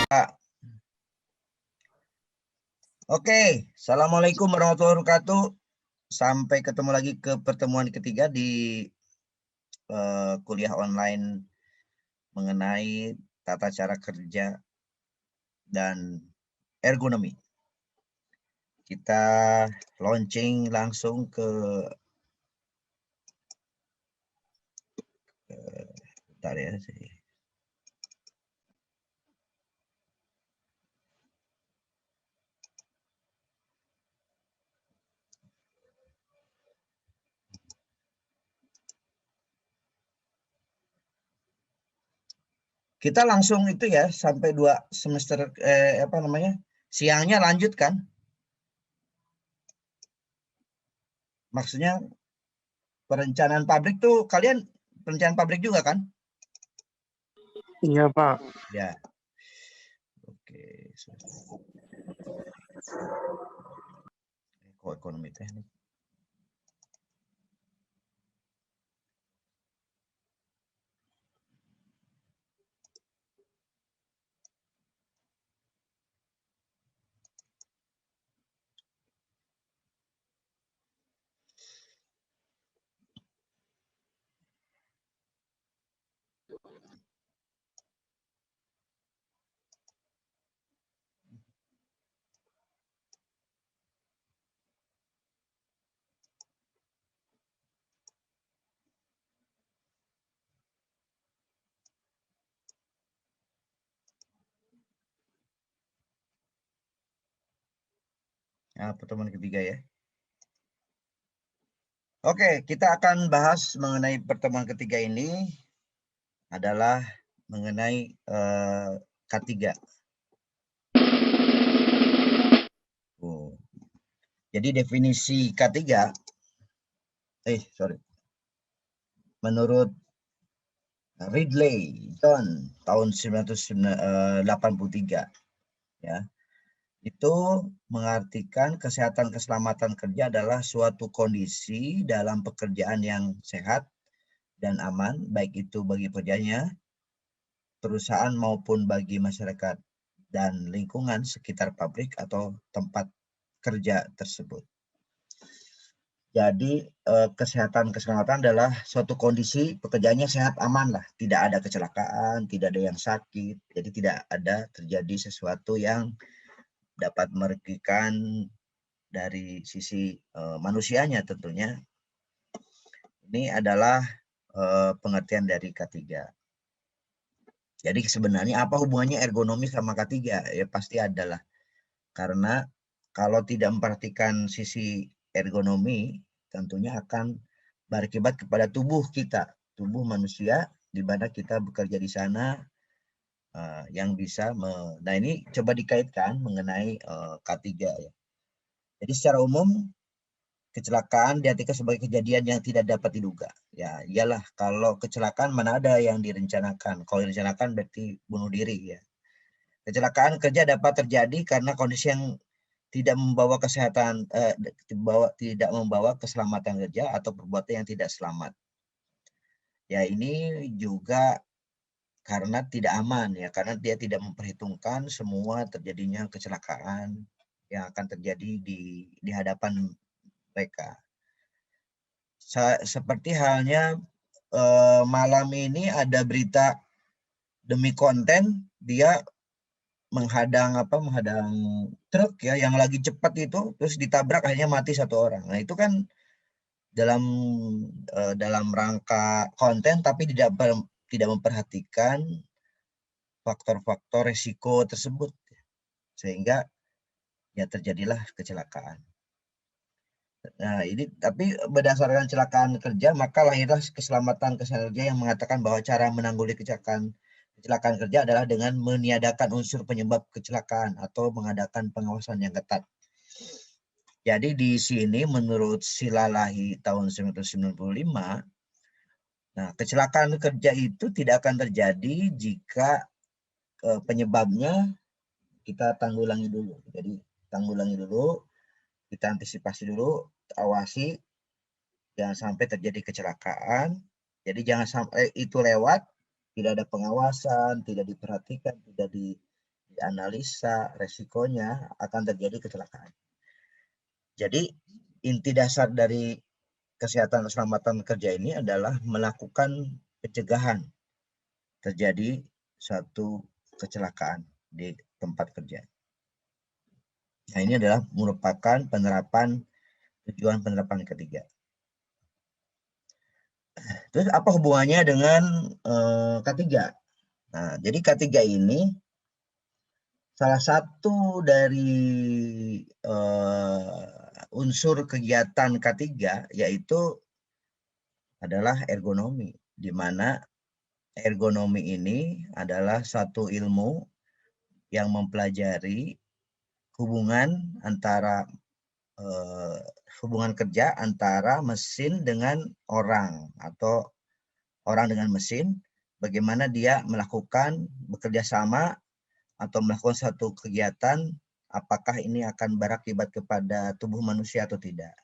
Oke, Assalamualaikum warahmatullahi wabarakatuh. Sampai ketemu lagi ke pertemuan ketiga di kuliah online mengenai tata cara kerja dan ergonomi. Kita launching langsung ke bentar ya. Kita langsung itu ya sampai 2 semester siangnya lanjut kan? Maksudnya perencanaan pabrik tuh kalian perencanaan pabrik juga kan? Iya, Pak. Ya. Oke. Ekonomi teknik. Nah, pertemuan ketiga ya. Oke, kita akan bahas mengenai pertemuan ketiga ini adalah mengenai K3. Jadi definisi K3, menurut Ridley John tahun 1983 ya. Itu mengartikan kesehatan keselamatan kerja adalah suatu kondisi dalam pekerjaan yang sehat dan aman, baik itu bagi pekerjanya, perusahaan maupun bagi masyarakat dan lingkungan sekitar pabrik atau tempat kerja tersebut. Jadi kesehatan keselamatan adalah suatu kondisi pekerjaannya sehat aman lah, tidak ada kecelakaan, tidak ada yang sakit, jadi tidak ada terjadi sesuatu yang dapat merugikan dari sisi manusianya tentunya. Ini adalah pengertian dari K3. Jadi sebenarnya apa hubungannya ergonomi sama K3? Ya pasti adalah. Karena kalau tidak memperhatikan sisi ergonomi, tentunya akan berakibat kepada tubuh kita, tubuh manusia, di mana kita bekerja di sana yang bisa. Nah ini coba dikaitkan mengenai K3 ya. Jadi secara umum kecelakaan diartikan sebagai kejadian yang tidak dapat diduga. Ya, iyalah kalau kecelakaan mana ada yang direncanakan. Kalau direncanakan berarti bunuh diri ya. Kecelakaan kerja dapat terjadi karena kondisi yang tidak membawa kesehatan, tidak membawa keselamatan kerja atau perbuatan yang tidak selamat. Ya ini juga karena tidak aman ya, karena dia tidak memperhitungkan semua terjadinya kecelakaan yang akan terjadi di hadapan mereka. Seperti halnya malam ini ada berita demi konten dia menghadang truk ya yang lagi cepat itu, terus ditabrak akhirnya mati 1 orang. Nah itu kan dalam rangka konten tapi tidak memperhatikan faktor-faktor resiko tersebut sehingga ya terjadilah kecelakaan. Nah, ini tapi berdasarkan kecelakaan kerja, maka lahirlah keselamatan kesehatan kerja yang mengatakan bahwa cara menanggulangi kecelakaan kerja adalah dengan meniadakan unsur penyebab kecelakaan atau mengadakan pengawasan yang ketat. Jadi di sini menurut Silalahi tahun 1995, nah kecelakaan kerja itu tidak akan terjadi jika penyebabnya kita tanggulangi dulu. Jadi tanggulangi dulu, kita antisipasi dulu, awasi, jangan sampai terjadi kecelakaan. Jadi jangan sampai itu lewat, tidak ada pengawasan, tidak diperhatikan, tidak dianalisa resikonya akan terjadi kecelakaan. Jadi inti dasar dari kesehatan keselamatan kerja ini adalah melakukan pencegahan terjadi suatu kecelakaan di tempat kerja. Nah, ini adalah merupakan tujuan penerapan ketiga. Terus apa hubungannya dengan K3? Nah, jadi K3 ini salah satu dari unsur kegiatan K3 yaitu adalah ergonomi, di mana ergonomi ini adalah satu ilmu yang mempelajari hubungan antara hubungan kerja antara mesin dengan orang atau orang dengan mesin, bagaimana dia melakukan bekerja sama atau melakukan satu kegiatan, apakah ini akan berakibat kepada tubuh manusia atau tidak.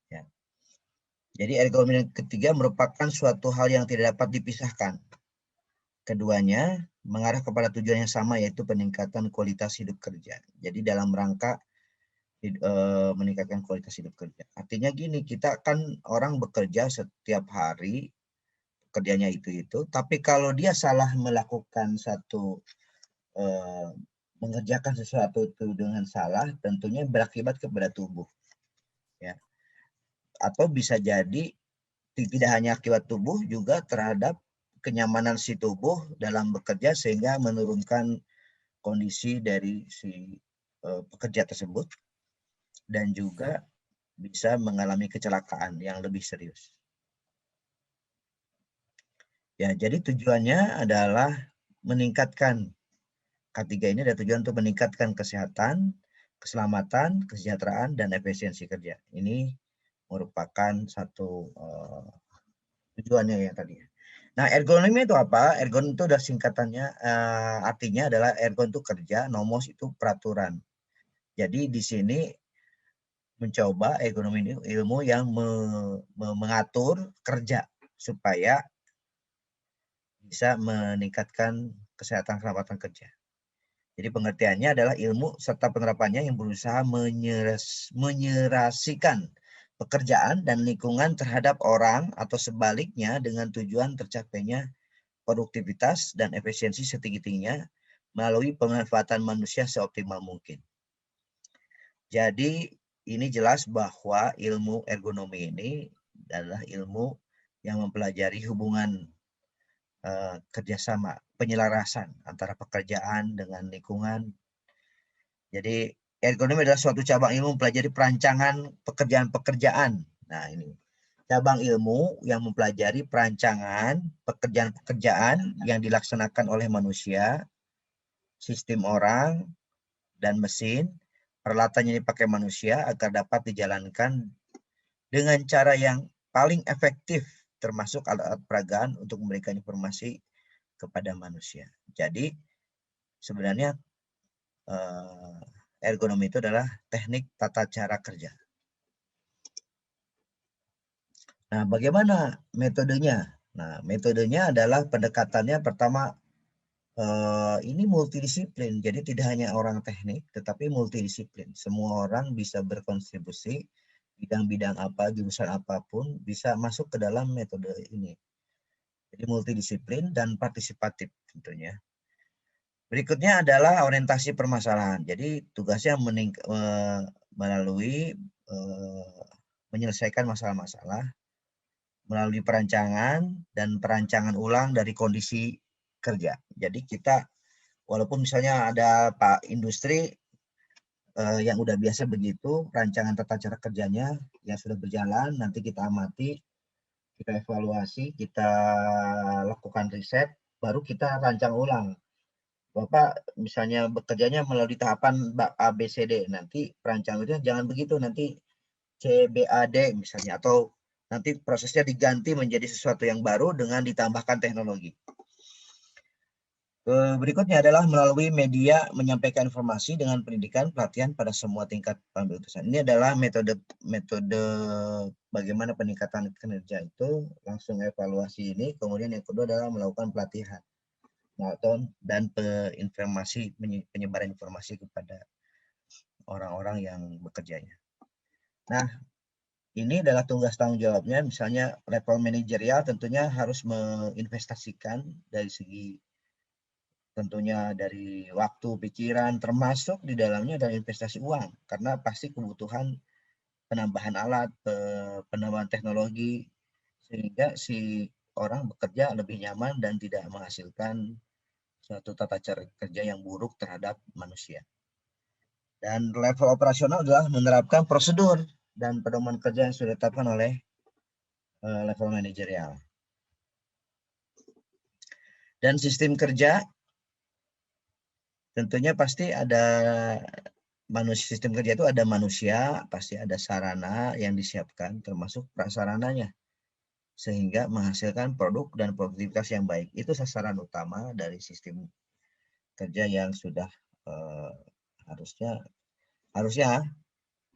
Ya. Jadi ergonomi yang ketiga merupakan suatu hal yang tidak dapat dipisahkan. Keduanya mengarah kepada tujuan yang sama, yaitu peningkatan kualitas hidup kerja. Jadi dalam rangka meningkatkan kualitas hidup kerja. Artinya gini, kita kan orang bekerja setiap hari, kerjanya itu, tapi kalau dia salah melakukan satu mengerjakan sesuatu itu dengan salah, tentunya berakibat kepada tubuh, ya. Atau bisa jadi tidak hanya akibat tubuh, juga terhadap kenyamanan si tubuh dalam bekerja, sehingga menurunkan kondisi dari si pekerja tersebut, dan juga bisa mengalami kecelakaan yang lebih serius. Ya, jadi tujuannya adalah meningkatkan K3 ini ada tujuan untuk meningkatkan kesehatan, keselamatan, kesejahteraan, dan efisiensi kerja. Ini merupakan satu tujuannya ya tadi. Nah, ergonomi itu apa? Ergon itu udah singkatannya, artinya adalah ergon itu kerja, nomos itu peraturan. Jadi di sini mencoba ergonomi ini ilmu yang mengatur kerja supaya bisa meningkatkan kesehatan keselamatan kerja. Jadi pengertiannya adalah ilmu serta penerapannya yang berusaha menyerasikan pekerjaan dan lingkungan terhadap orang atau sebaliknya dengan tujuan tercapainya produktivitas dan efisiensi setinggi-tingginya melalui pemanfaatan manusia seoptimal mungkin. Jadi ini jelas bahwa ilmu ergonomi ini adalah ilmu yang mempelajari hubungan kerjasama, penyelarasan antara pekerjaan dengan lingkungan. Jadi ergonomi adalah suatu cabang ilmu mempelajari perancangan pekerjaan-pekerjaan. Nah, ini cabang ilmu yang mempelajari perancangan pekerjaan-pekerjaan yang dilaksanakan oleh manusia, sistem orang dan mesin, peralatan yang dipakai manusia agar dapat dijalankan dengan cara yang paling efektif, termasuk alat-alat peragaan untuk memberikan informasi kepada manusia. Jadi sebenarnya ergonomi itu adalah teknik tata cara kerja. Nah, bagaimana metodenya? Nah, metodenya adalah pendekatannya pertama ini multidisiplin. Jadi tidak hanya orang teknik, tetapi multidisiplin. Semua orang bisa berkontribusi, bidang-bidang apa, jurusan apapun bisa masuk ke dalam metode ini. Jadi multidisiplin dan partisipatif tentunya. Berikutnya adalah orientasi permasalahan. Jadi tugasnya melalui menyelesaikan masalah-masalah melalui perancangan dan perancangan ulang dari kondisi kerja. Jadi kita walaupun misalnya ada Pak Industri yang udah biasa begitu, rancangan tata cara kerjanya yang sudah berjalan, nanti kita amati, kita evaluasi, kita lakukan riset, baru kita rancang ulang. Bapak misalnya bekerjanya melalui tahapan A, B, C, D. Nanti perancangan itu jangan begitu, nanti C, B, A, D misalnya. Atau nanti prosesnya diganti menjadi sesuatu yang baru dengan ditambahkan teknologi. Berikutnya adalah melalui media menyampaikan informasi dengan pendidikan pelatihan pada semua tingkat pengambil keputusan. Ini adalah metode bagaimana peningkatan kinerja itu, langsung evaluasi ini. Kemudian yang kedua adalah melakukan pelatihan. dan penyebaran informasi kepada orang-orang yang bekerjanya. Nah, ini adalah tugas tanggung jawabnya. Misalnya level manajerial tentunya harus menginvestasikan dari segi tentunya dari waktu, pikiran, termasuk di dalamnya adalah investasi uang, karena pasti kebutuhan penambahan alat, penambahan teknologi, sehingga si orang bekerja lebih nyaman dan tidak menghasilkan suatu tata cara kerja yang buruk terhadap manusia. Dan level operasional adalah menerapkan prosedur dan pedoman kerja yang sudah ditetapkan oleh level manajerial. Dan sistem kerja tentunya pasti ada sistem kerja itu ada manusia, pasti ada sarana yang disiapkan termasuk prasarananya sehingga menghasilkan produk dan produktivitas yang baik. Itu sasaran utama dari sistem kerja yang sudah harusnya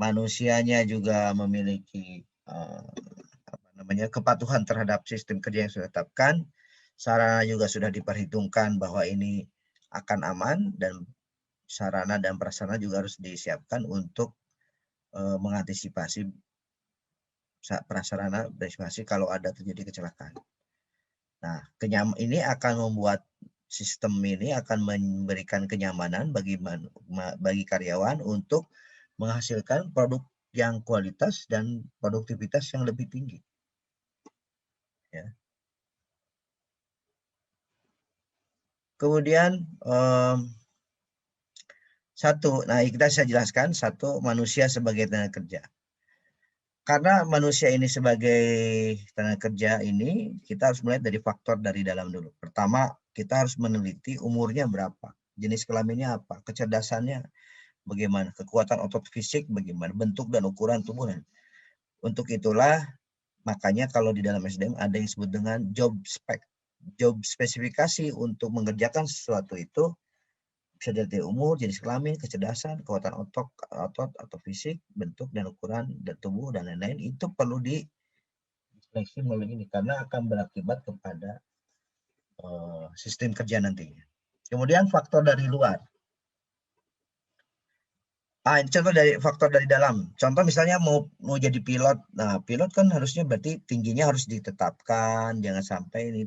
manusianya juga memiliki kepatuhan terhadap sistem kerja yang sudah ditetapkan. Sarana juga sudah diperhitungkan bahwa ini akan aman, dan sarana dan prasarana juga harus disiapkan untuk mengantisipasi prasarana berantisipasi kalau ada terjadi kecelakaan. Nah, ini akan membuat sistem ini akan memberikan kenyamanan bagi karyawan untuk menghasilkan produk yang kualitas dan produktivitas yang lebih tinggi. Ya. Kemudian kita saya jelaskan satu, manusia sebagai tenaga kerja. Karena manusia ini sebagai tenaga kerja ini, kita harus mulai dari faktor dari dalam dulu. Pertama, kita harus meneliti umurnya berapa, jenis kelaminnya apa, kecerdasannya bagaimana, kekuatan otot fisik bagaimana, bentuk dan ukuran tubuh. Untuk itulah makanya kalau di dalam SDM ada yang disebut dengan job spec. Job spesifikasi untuk mengerjakan sesuatu itu bisa dari umur, jenis kelamin, kecerdasan, kekuatan otot atau fisik, bentuk dan ukuran dan tubuh dan lain-lain, itu perlu diseleksi melalui ini karena akan berakibat kepada sistem kerja nantinya. Kemudian faktor dari luar. Contoh dari faktor dari dalam. Contoh misalnya mau jadi pilot. Nah, pilot kan harusnya berarti tingginya harus ditetapkan, jangan sampai ini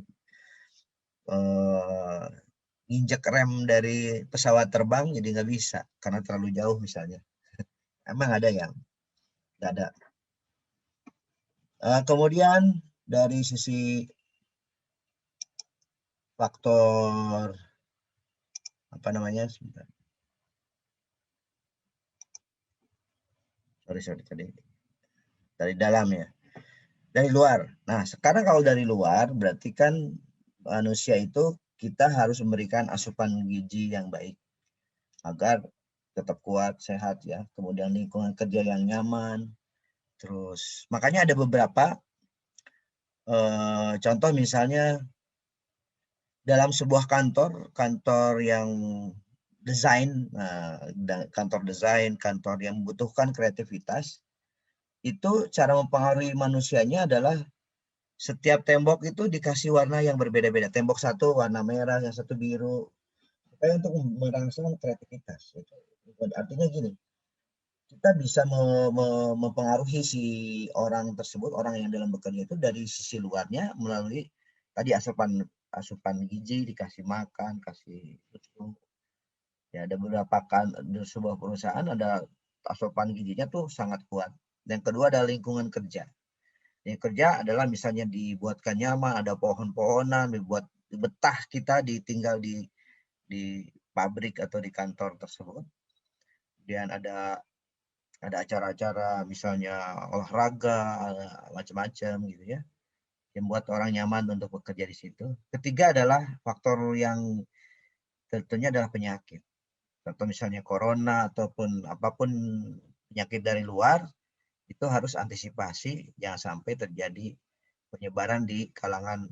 injek rem dari pesawat terbang jadi nggak bisa karena terlalu jauh misalnya. Emang ada yang nggak ada. Kemudian dari sisi faktor apa namanya? Sebentar. Sorry tadi dari dalam ya. Dari luar. Nah, sekarang kalau dari luar berarti kan manusia itu kita harus memberikan asupan gizi yang baik agar tetap kuat, sehat ya. Kemudian lingkungan kerja yang nyaman. Terus makanya ada beberapa contoh misalnya dalam sebuah kantor yang kantor desain, kantor yang membutuhkan kreativitas, itu cara mempengaruhi manusianya adalah setiap tembok itu dikasih warna yang berbeda-beda. Tembok satu warna merah, yang satu biru, supaya untuk merangsang kreativitas. Artinya gini, kita bisa mempengaruhi si orang tersebut, orang yang dalam bekerja itu dari sisi luarnya melalui tadi asupan gizi, dikasih makan, kasih susu. Ya, ada beberapa kan di sebuah perusahaan ada asupan gizinya tuh sangat kuat. Yang kedua adalah lingkungan kerja. Yang kerja adalah misalnya dibuatkan nyaman, ada pohon-pohonan, dibuat betah kita tinggal di pabrik atau di kantor tersebut. Kemudian ada acara-acara misalnya olahraga, macam-macam gitu ya, yang buat orang nyaman untuk bekerja di situ. Ketiga adalah faktor yang tentunya adalah penyakit. Contoh misalnya corona ataupun apapun penyakit dari luar, itu harus antisipasi jangan sampai terjadi penyebaran di kalangan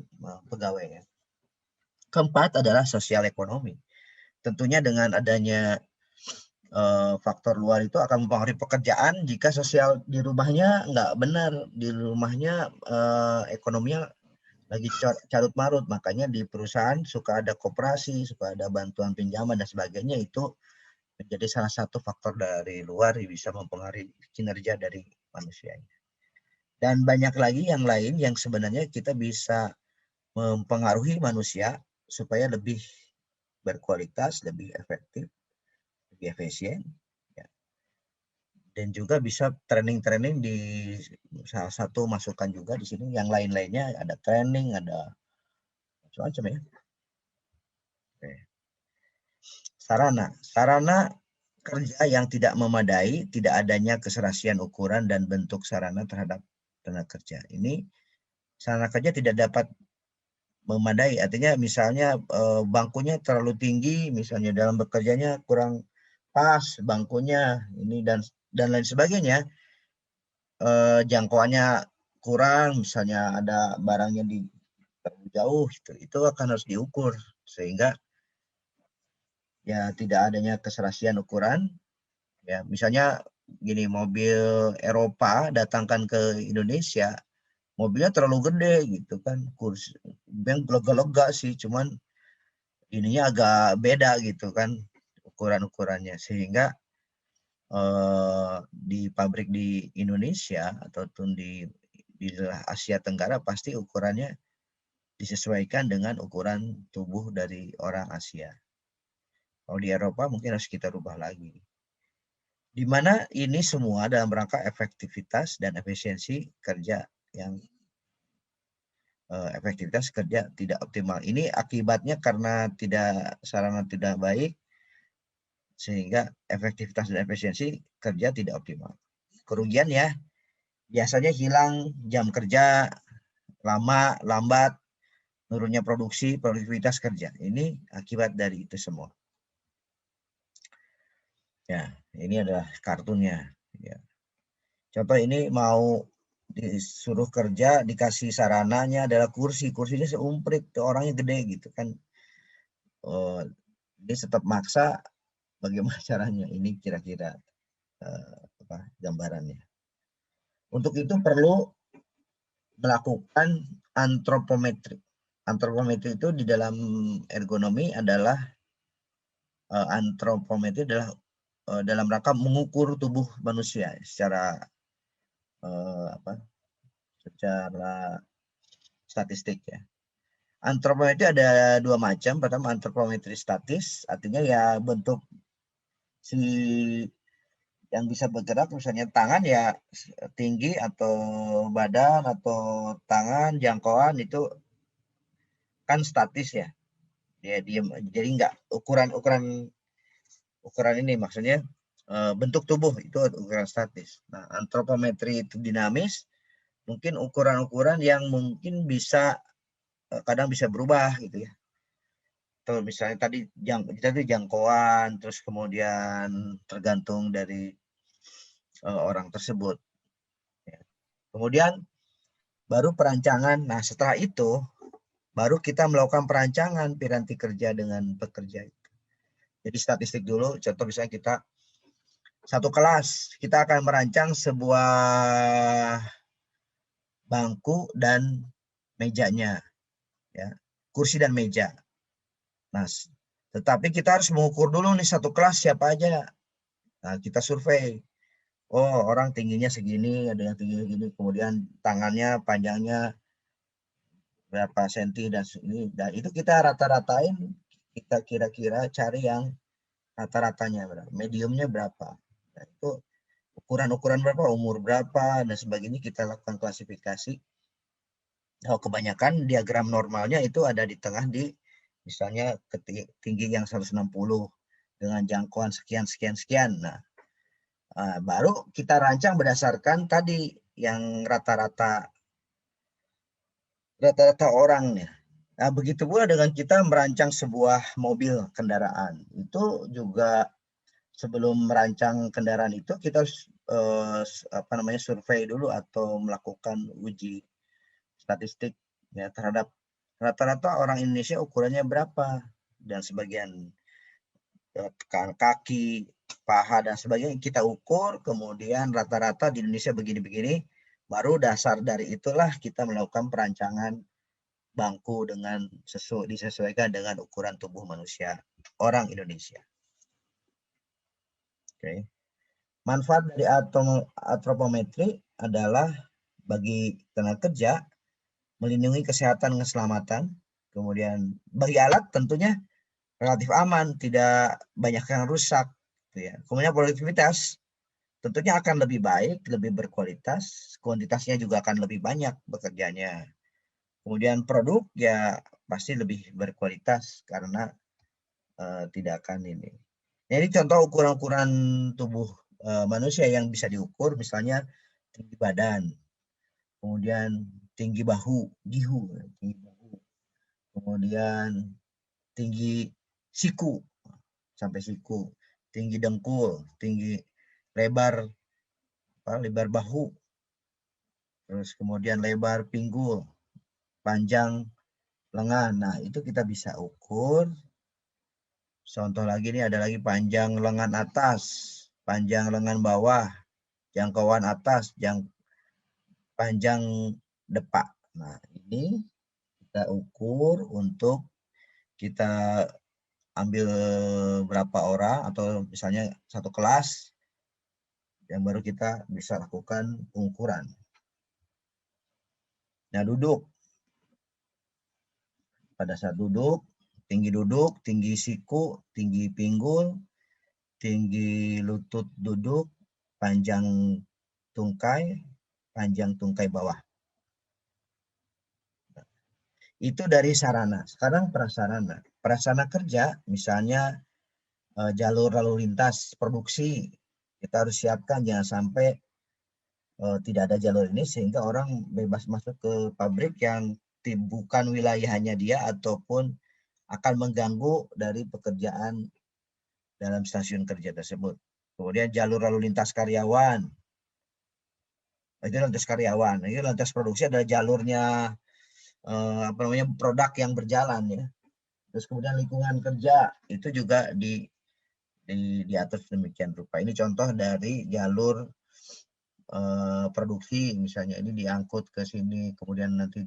pegawai ya. Keempat adalah sosial ekonomi. Tentunya dengan adanya faktor luar itu akan mempengaruhi pekerjaan jika sosial di rumahnya nggak benar, di rumahnya ekonominya lagi carut marut, makanya di perusahaan suka ada koperasi, suka ada bantuan pinjaman dan sebagainya, itu menjadi salah satu faktor dari luar yang bisa mempengaruhi kinerja dari manusianya. Dan banyak lagi yang lain yang sebenarnya kita bisa mempengaruhi manusia supaya lebih berkualitas, lebih efektif, lebih efisien, ya. Dan juga bisa training-training di salah satu masukan juga di sini. Yang lain-lainnya ada training, ada macam-macam ya. Oke. Sarana kerja yang tidak memadai, tidak adanya keserasian ukuran dan bentuk sarana terhadap tenaga kerja. Ini sarana kerja tidak dapat memadai, artinya misalnya bangkunya terlalu tinggi, misalnya dalam bekerjanya kurang pas bangkunya ini dan lain sebagainya, jangkauannya kurang, misalnya ada barangnya di terlalu jauh, itu akan harus diukur sehingga ya tidak adanya keserasian ukuran. Ya, misalnya gini, mobil Eropa datangkan ke Indonesia, mobilnya terlalu gede gitu kan, kursi yang lega-lega sih, cuman ininya agak beda gitu kan ukuran-ukurannya, sehingga di pabrik di Indonesia ataupun di Asia Tenggara pasti ukurannya disesuaikan dengan ukuran tubuh dari orang Asia. Kalau di Eropa mungkin harus kita rubah lagi. Di mana ini semua dalam rangka efektivitas dan efisiensi kerja yang efektivitas kerja tidak optimal. Ini akibatnya karena sarana tidak baik, sehingga efektivitas dan efisiensi kerja tidak optimal. Kerugian ya, biasanya hilang jam kerja, lambat, menurunnya produktivitas kerja. Ini akibat dari itu semua. Ya, ini adalah kartunnya. Ya. Contoh ini mau disuruh kerja, dikasih sarananya adalah kursinya seumprit, orangnya gede gitu kan. Dia tetap maksa, bagaimana caranya? Ini kira-kira gambarannya. Untuk itu perlu melakukan antropometri. Antropometri itu di dalam ergonomi adalah dalam rangka mengukur tubuh manusia secara secara statistik ya. Antropometri ada dua macam. Pertama antropometri statis, artinya ya bentuk si yang bisa bergerak, misalnya tangan ya tinggi atau badan atau tangan jangkauan itu kan statis ya, dia diam, jadi enggak ukuran ini maksudnya bentuk tubuh itu ukuran statis. Nah, antropometri itu dinamis, mungkin ukuran-ukuran yang mungkin bisa kadang bisa berubah gitu ya. Atau misalnya tadi kita tuh jangkauan, terus kemudian tergantung dari orang tersebut. Kemudian baru perancangan. Nah, setelah itu baru kita melakukan perancangan piranti kerja dengan pekerja itu. Jadi statistik dulu, contoh misalnya kita satu kelas, kita akan merancang sebuah bangku dan mejanya, ya, kursi dan meja. Nah, tetapi kita harus mengukur dulu nih satu kelas siapa aja. Nah, kita survei. Oh, orang tingginya segini, ada yang tinggi segini, kemudian tangannya panjangnya berapa senti dan ini, dan itu kita rata-ratain, kita kira-kira cari yang rata-ratanya berapa, mediumnya berapa. Nah, itu ukuran-ukuran berapa, umur berapa dan sebagainya kita lakukan klasifikasi. Oh, kebanyakan diagram normalnya itu ada di tengah, di misalnya tinggi yang 160 dengan jangkauan sekian. Nah, baru kita rancang berdasarkan tadi yang rata-rata orangnya. Nah, begitu pula dengan kita merancang sebuah mobil kendaraan. Itu juga sebelum merancang kendaraan itu kita harus survei dulu atau melakukan uji statistik ya terhadap rata-rata orang Indonesia ukurannya berapa, dan sebagian kaki, paha dan sebagainya kita ukur, kemudian rata-rata di Indonesia begini-begini, baru dasar dari itulah kita melakukan perancangan bangku dengan disesuaikan dengan ukuran tubuh manusia orang Indonesia. Oke. Manfaat dari antropometri adalah bagi tenaga kerja melindungi kesehatan dan keselamatan. Kemudian bagi alat tentunya relatif aman, tidak banyak yang rusak. Gitu ya. Kemudian produktivitas tentunya akan lebih baik, lebih berkualitas, kuantitasnya juga akan lebih banyak bekerjanya. Kemudian produk ya pasti lebih berkualitas karena tidak akan ini. Jadi contoh ukuran-ukuran tubuh manusia yang bisa diukur, misalnya tinggi badan, kemudian tinggi bahu, tinggi bahu, kemudian tinggi siku sampai siku, tinggi dengkul, tinggi lebar lebar bahu, terus kemudian lebar pinggul, panjang lengan. Nah, itu kita bisa ukur. Contoh lagi ini ada lagi panjang lengan atas, panjang lengan bawah, jangkauan atas, panjang depak. Nah, ini kita ukur untuk kita ambil berapa orang atau misalnya satu kelas yang baru kita bisa lakukan pengukuran. Nah, duduk. Pada saat duduk, tinggi siku, tinggi pinggul, tinggi lutut duduk, panjang tungkai bawah. Itu dari sarana. Sekarang prasarana. Prasarana kerja, misalnya jalur lalu lintas produksi, kita harus siapkan jangan sampai tidak ada jalur ini sehingga orang bebas masuk ke pabrik yang bukan wilayahnya dia ataupun akan mengganggu dari pekerjaan dalam stasiun kerja tersebut. Kemudian jalur lalu lintas karyawan. Itu lintas karyawan. Ini lintas produksi adalah jalurnya produk yang berjalan ya. Terus kemudian lingkungan kerja itu juga diatur demikian rupa. Ini contoh dari jalur produksi, misalnya ini diangkut ke sini, kemudian nanti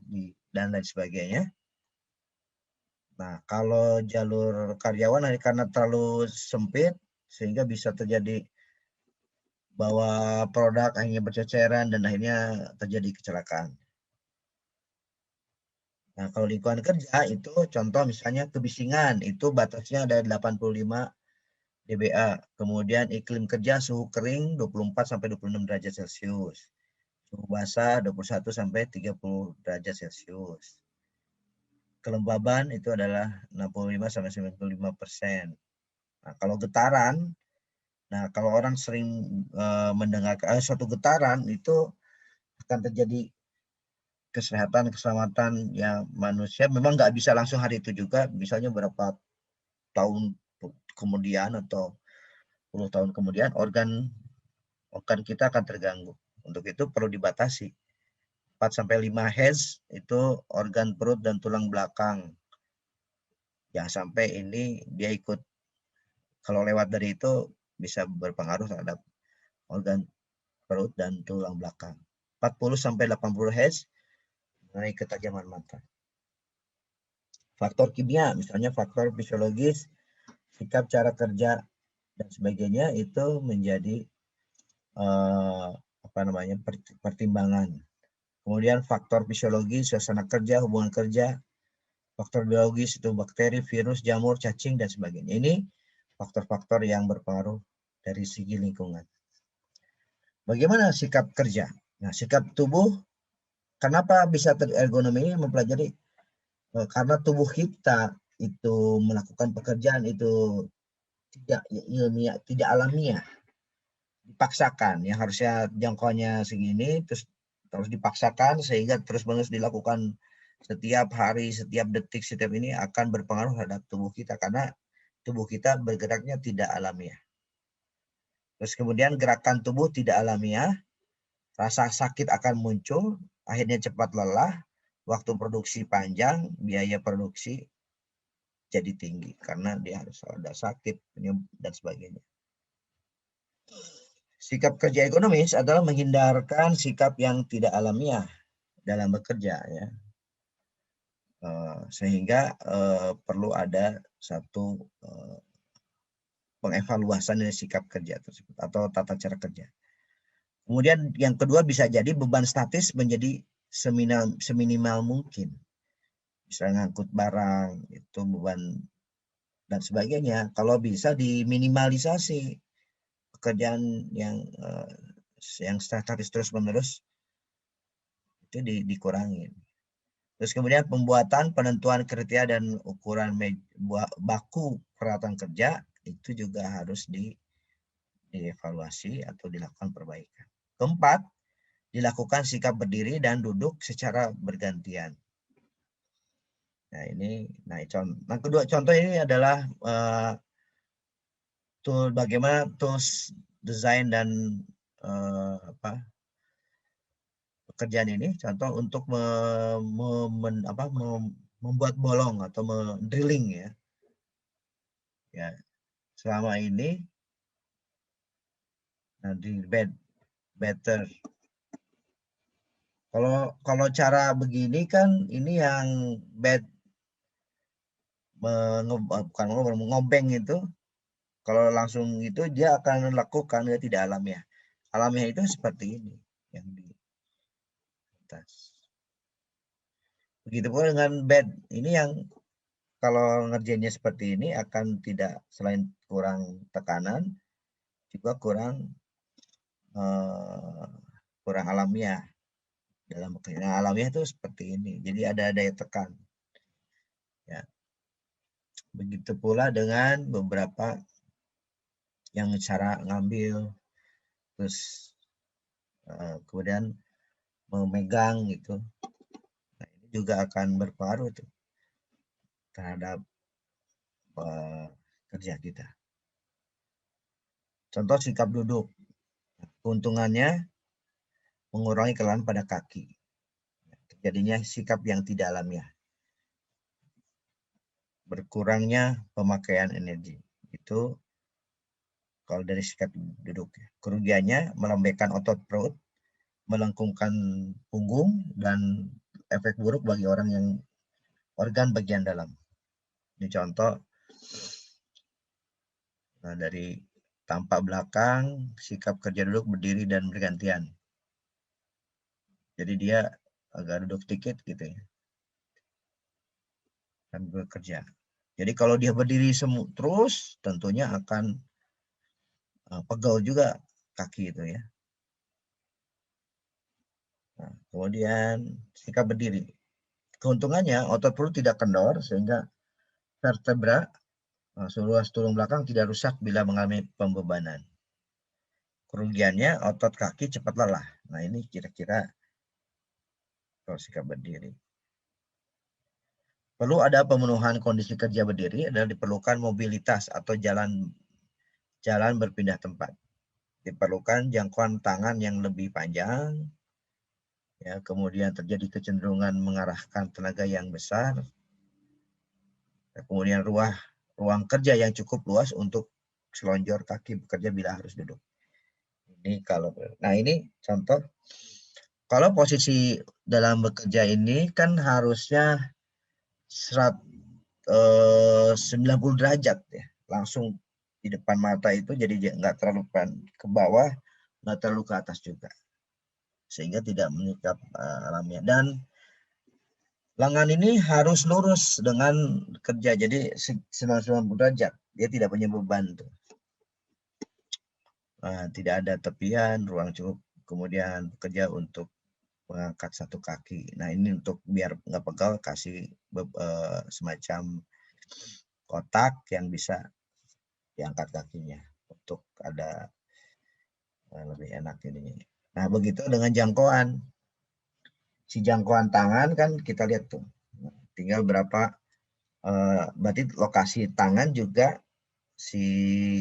dan lain sebagainya. Nah, kalau jalur karyawan karena terlalu sempit sehingga bisa terjadi bahwa produk akhirnya berceceran dan akhirnya terjadi kecelakaan. Nah, kalau lingkungan kerja itu contoh misalnya kebisingan, itu batasnya ada 85 dBA. Kemudian iklim kerja suhu kering 24 sampai 26 derajat Celcius. Suhu basah 21 sampai 30 derajat Celcius. Kelembaban itu adalah 65 sampai 95%. Nah, kalau getaran, kalau orang sering mendengar suatu getaran itu akan terjadi keselamatan ya manusia. Memang nggak bisa langsung hari itu juga, misalnya berapa tahun kemudian atau puluh tahun kemudian organ kita akan terganggu. Untuk itu perlu dibatasi. 4 sampai 5 Hz itu organ perut dan tulang belakang. Jangan sampai ini dia ikut, kalau lewat dari itu bisa berpengaruh terhadap organ perut dan tulang belakang. 40 sampai 80 Hz mengenai ketajaman mata. Faktor kimia, misalnya faktor fisiologis, sikap cara kerja dan sebagainya itu menjadi pertimbangan. Kemudian faktor fisiologi, suasana kerja, hubungan kerja, faktor biologis itu bakteri, virus, jamur, cacing dan sebagainya. Ini faktor-faktor yang berpengaruh dari segi lingkungan. Bagaimana sikap kerja? Nah, sikap tubuh, kenapa bisa ergonomi ini mempelajari? Karena tubuh kita itu melakukan pekerjaan itu tidak ilmiah, tidak alamiah, dipaksakan. Yang harusnya jangkauannya segini, terus dipaksakan sehingga terus-menerus dilakukan setiap hari, setiap detik, setiap ini akan berpengaruh terhadap tubuh kita karena tubuh kita bergeraknya tidak alamiah. Terus kemudian gerakan tubuh tidak alamiah, rasa sakit akan muncul, akhirnya cepat lelah, waktu produksi panjang, biaya produksi jadi tinggi karena dia harus ada sakit dan sebagainya. Sikap kerja ekonomis adalah menghindarkan sikap yang tidak alamiah dalam bekerja ya. Sehingga perlu ada satu pengevaluasan dari sikap kerja tersebut atau tata cara kerja. Kemudian yang kedua bisa jadi beban statis menjadi seminimal mungkin. Misalnya ngangkut barang, itu beban dan sebagainya. Kalau bisa diminimalisasi pekerjaan yang statis terus-menerus itu dikurangi. Terus kemudian pembuatan penentuan kriteria dan ukuran baku peralatan kerja itu juga harus dievaluasi atau dilakukan perbaikan. Keempat, dilakukan sikap berdiri dan duduk secara bergantian. Nah ini, kedua contoh ini adalah bagaimana tools desain dan pekerjaan ini. Contoh untuk membuat bolong atau drilling ya. Ya, selama ini di better. Kalau cara begini kan ini yang bukan ngobeng itu, kalau langsung itu dia akan lakukan, dia tidak alamiah. Alamiah itu seperti ini yang di atas. Begitu pula dengan bed ini, yang kalau ngerjainnya seperti ini akan tidak, selain kurang tekanan juga kurang alamiah dalam bekerja. Nah, alamiah itu seperti ini, jadi ada daya tekan ya. Begitu pula dengan beberapa yang cara ngambil terus kemudian memegang gitu. Nah, ini juga akan berpengaruh tuh terhadap kerja kita. Contoh sikap duduk, keuntungannya mengurangi kelelahan pada kaki, terjadinya sikap yang tidak alamiah, berkurangnya pemakaian energi. Itu kalau dari sikap duduk. Kerugiannya melembekkan otot perut, melengkungkan punggung, dan efek buruk bagi orang yang organ bagian dalam. Ini contoh dari tampak belakang, sikap kerja duduk, berdiri dan bergantian. Jadi dia agak duduk sedikit gitu ya, dan bekerja. Jadi kalau dia berdiri terus, tentunya akan pegel juga kaki itu ya. Nah, kemudian sikap berdiri. Keuntungannya otot perut tidak kendor sehingga vertebra ruas tulang belakang tidak rusak bila mengalami pembebanan. Kerugiannya otot kaki cepat lelah. Nah ini kira-kira kalau sikap berdiri. Perlu ada pemenuhan kondisi kerja berdiri, adalah diperlukan mobilitas atau jalan berpindah tempat. Diperlukan jangkauan tangan yang lebih panjang, ya, kemudian terjadi kecenderungan mengarahkan tenaga yang besar, ya, kemudian ruang kerja yang cukup luas untuk selonjor kaki bekerja bila harus duduk. Ini ini contoh. Kalau posisi dalam bekerja ini kan harusnya 90 derajat ya, langsung di depan mata itu, jadi nggak terlalu ke bawah, nggak terlalu ke atas juga, sehingga tidak menyikap alamiah. Dan lengan ini harus lurus dengan kerja, jadi 90 derajat, dia tidak punya beban tuh. Tidak ada tepian, ruang cukup, kemudian bekerja untuk mengangkat satu kaki. Nah ini untuk biar nggak pegal, kasih semacam kotak yang bisa diangkat kakinya untuk ada lebih enak jadinya. Nah begitu dengan jangkauan. Si jangkauan tangan kan kita lihat tuh, tinggal berapa, berarti lokasi tangan juga si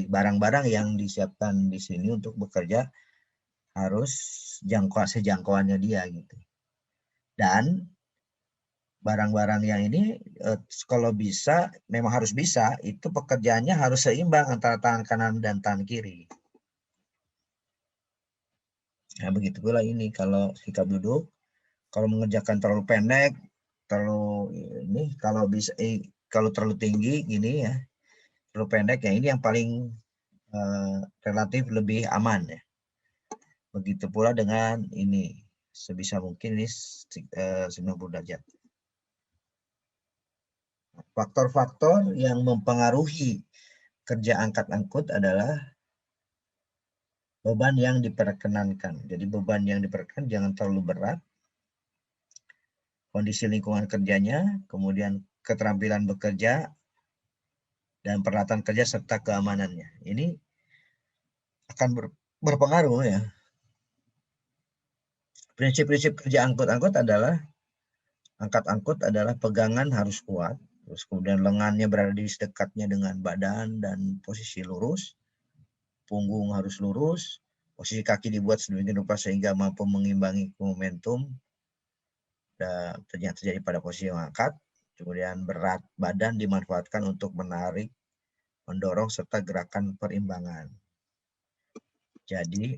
barang-barang yang disiapkan di sini untuk bekerja harus sejangkauannya dia gitu. Dan barang-barang yang ini kalau bisa, memang harus bisa, itu pekerjaannya harus seimbang antara tangan kanan dan tangan kiri. Nah begitu pula ini, kalau sikap duduk, kalau mengerjakan terlalu pendek, terlalu ini, kalau bisa kalau terlalu tinggi gini ya, terlalu pendek ya, ini yang paling relatif lebih aman ya. Begitu pula dengan ini, sebisa mungkin ini 90 derajat. Faktor-faktor yang mempengaruhi kerja angkat-angkut adalah beban yang diperkenankan. Jadi beban yang diperkenankan jangan terlalu berat, kondisi lingkungan kerjanya, kemudian keterampilan bekerja, dan peralatan kerja serta keamanannya. Ini akan berpengaruh ya. Prinsip-prinsip kerja angkut-angkut adalah angkat-angkut adalah pegangan harus kuat, terus kemudian lengannya berada di dekatnya dengan badan dan posisi lurus, punggung harus lurus, posisi kaki dibuat sedemikian rupa sehingga mampu mengimbangi momentum yang terjadi pada posisi mengangkat. Kemudian berat badan dimanfaatkan untuk menarik, mendorong, serta gerakan perimbangan. Jadi,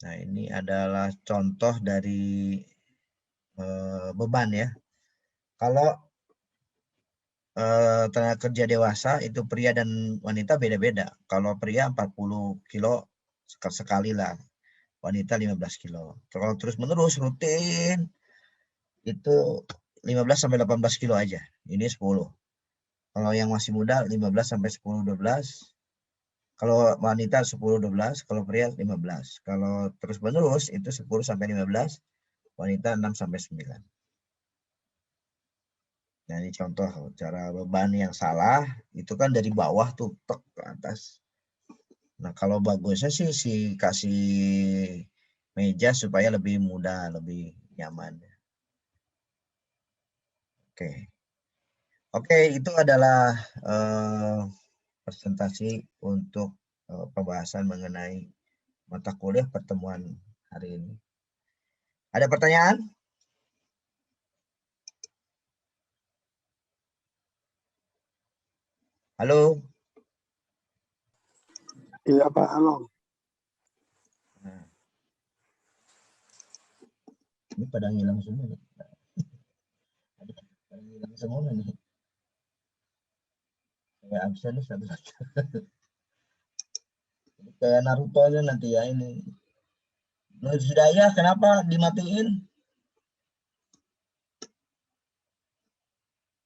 nah ini adalah contoh dari beban ya. Kalau tenaga kerja dewasa itu pria dan wanita beda-beda. Kalau pria 40 kilo sekali lah, wanita 15 kilo. Kalau terus menerus rutin itu 15 sampai 18 kilo aja. Ini 10. Kalau yang masih muda 15 sampai 10 12. Kalau wanita 10 12, kalau pria 15. Kalau terus menerus itu 10 sampai 15, wanita 6 sampai 9. Nah, ini contoh cara beban yang salah, itu kan dari bawah tuh tek ke atas. Nah, kalau bagusnya sih kasih meja supaya lebih mudah, lebih nyaman. Oke. Oke, itu adalah presentasi untuk pembahasan mengenai mata kuliah pertemuan hari ini. Ada pertanyaan? Halo? Iya Pak, halo. Nah, ini pada ngilang semua. Pada ngilang semua nih. Saya absen nih satu-satu. Kayak Naruto aja nanti ya ini. Nur Hidayah kenapa dimatiin?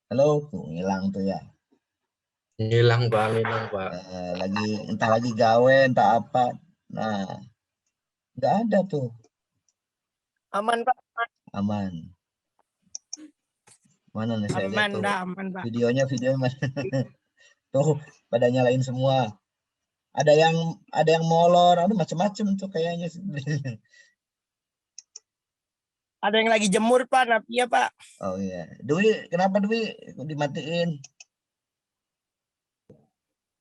Halo, tuh ngilang tuh ya. Ngilang Pak. Lagi entah lagi gawe entah apa. Nah, nggak ada tuh. Aman Pak. Aman. Mana nih saya lihat Aman tuh. dah, aman Pak. Videonya mana? Tuh pada nyalain semua. Ada yang molor, ada macam-macam tuh kayaknya. Ada yang lagi jemur Pak, iya Pak. Oh iya. Dwi, kenapa Dwi dimatiin?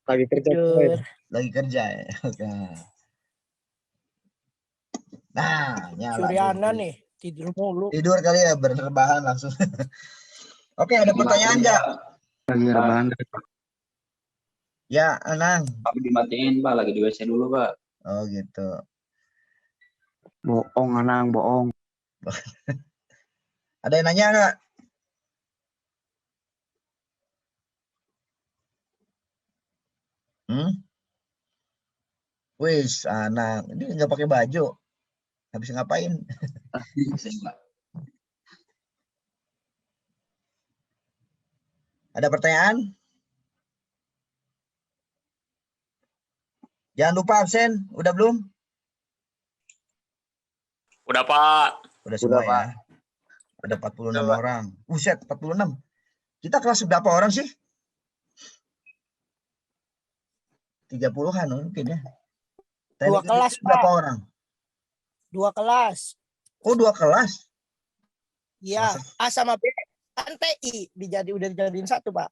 Lagi kerja. Tidur. Lagi kerja ya. Oke. Nah, nyala. Suryana Dwi. nih, tidur mulu. Tidur kali ya, berrebahan langsung. Oke, ada pertanyaan nggak? Lagi rebahan. Ya, Anang. Tapi dimatiin Pak, lagi di WC dulu Pak. Oh gitu. Bohong, Anang, bohong. Ada yang nanya nggak? Wis, Anang. Ini nggak pakai baju. Habis ngapain? Ada pertanyaan? Jangan lupa absen. Udah belum? Udah Pak. Udah semua Udah, ya. Ada 46 orang. Buset, 46. Kita kelas berapa orang sih? 30-an mungkin ya. Dua kelas, berapa Pak. orang? 2 kelas. Oh, 2 kelas. Iya, A sama B kan TI udah dijadiin satu Pak.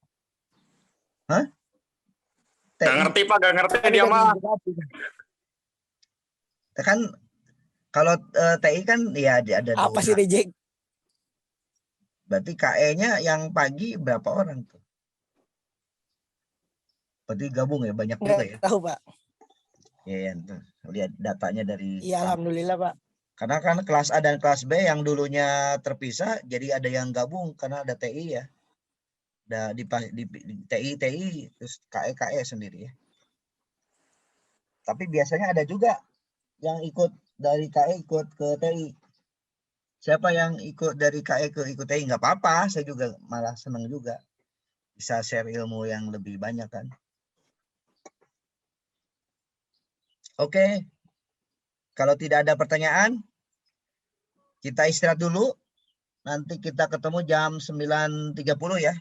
Hah? Gak ngerti Pak, gak ngerti dia mah. Kan kalau TI kan ya ada Apa sih reject? Berarti KE-nya yang pagi berapa orang tuh? Berarti gabung ya, banyak juga ya. Tahu Pak. Iya, ya, lihat datanya dari Iya, alhamdulillah Pak. Karena kan kelas A dan kelas B yang dulunya terpisah, jadi ada yang gabung karena ada TI ya. Ada di TI, terus KE sendiri ya. Tapi biasanya ada juga yang ikut dari KE ikut ke TI. Siapa yang ikut dari KE ke ikut TI? Nggak apa-apa, saya juga malah senang juga. Bisa share ilmu yang lebih banyak kan. Oke, kalau tidak ada pertanyaan, kita istirahat dulu. Nanti kita ketemu jam 9.30 ya.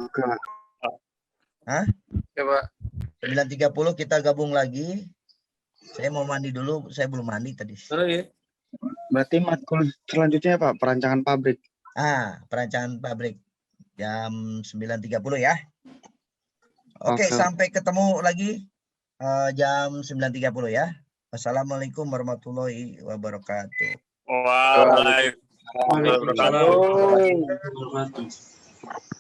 Oke. Hah? Ya, Pak. 9.30 kita gabung lagi. Saya mau mandi dulu, saya belum mandi tadi. Oh iya. Berarti matkul selanjutnya Pak, perancangan pabrik. Perancangan pabrik jam 9.30 ya. Oke, Oke. sampai ketemu lagi jam 9.30 ya. Wassalamualaikum warahmatullahi wabarakatuh. Waalaikumsalam warahmatullahi wabarakatuh. Waalaikumsalam.